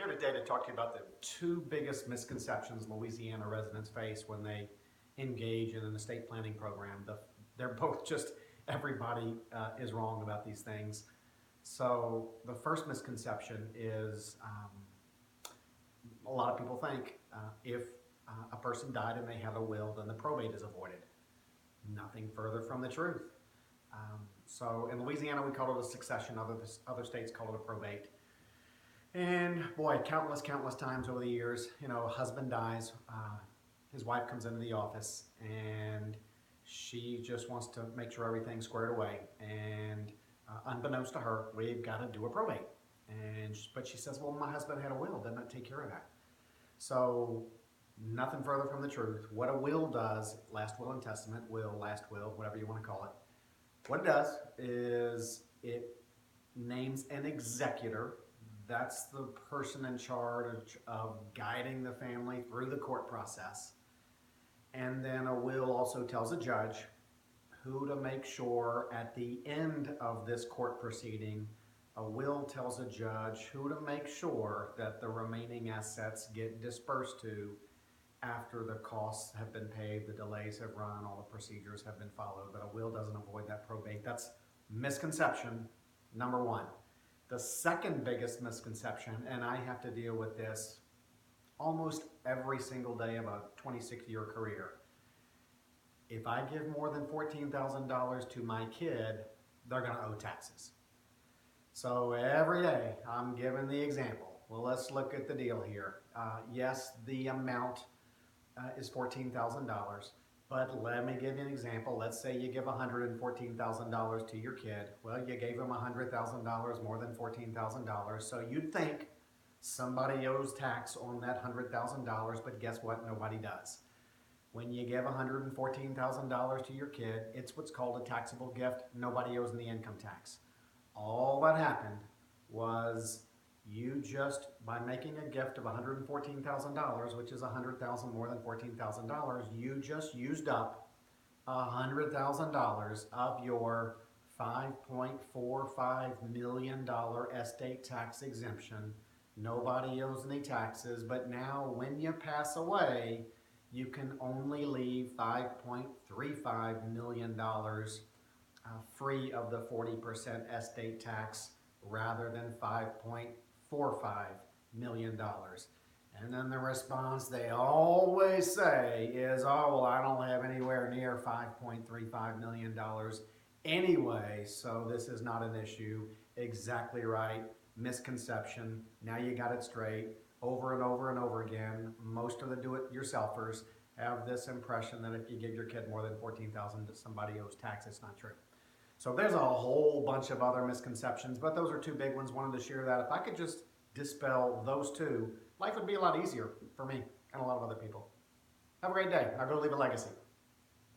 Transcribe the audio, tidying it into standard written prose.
here today to talk to you about the two biggest misconceptions Louisiana residents face when they engage in an estate planning program. They're both just, everybody is wrong about these things. So the first misconception is a lot of people think if a person died and they have a will, then the probate is avoided. Nothing further from the truth. So in Louisiana, we call it a succession. Other states call it a probate. And boy, countless times over the years, a husband dies, his wife comes into the office and she just wants to make sure everything's squared away. And unbeknownst to her, we've got to do a probate. But she says, well, my husband had a will, didn't it take care of that? So nothing further from the truth. What a will does, last will and testament, last will, whatever you want to call it. What it does is it names an executor. That's the person in charge of guiding the family through the court process. And then a will also tells a judge who to make sure at the end of this court proceeding, a will tells a judge who to make sure that the remaining assets get disbursed to after the costs have been paid, the delays have run, all the procedures have been followed, but a will doesn't avoid that probate. That's misconception number one. The second biggest misconception, and I have to deal with this almost every single day of a 26-year career. If I give more than $14,000 to my kid, they're going to owe taxes. So every day I'm giving the example. Well, let's look at the deal here. Yes, the amount is $14,000. But let me give you an example. Let's say you give $114,000 to your kid. Well, you gave him $100,000 more than $14,000. So you'd think somebody owes tax on that $100,000, but guess what? Nobody does. When you give $114,000 to your kid, it's what's called a taxable gift. Nobody owes the income tax. All that happened was you just, by making a gift of $114,000, which is $100,000 more than $14,000, you just used up $100,000 of your $5.45 million estate tax exemption. Nobody owes any taxes, but now when you pass away, you can only leave $5.35 million free of the 40% estate tax rather than $5.45 million. And then the response they always say is, oh, well, I don't have anywhere near $5.35 million anyway, so this is not an issue. Exactly right. Misconception. Now you got it straight. Over and over and over again, most of the do-it-yourselfers have this impression that if you give your kid more than $14,000, somebody owes tax. It's not true. So there's a whole bunch of other misconceptions, but those are two big ones. Wanted to share that. If I could just dispel those two, life would be a lot easier for me and a lot of other people. Have a great day. Now go leave a legacy.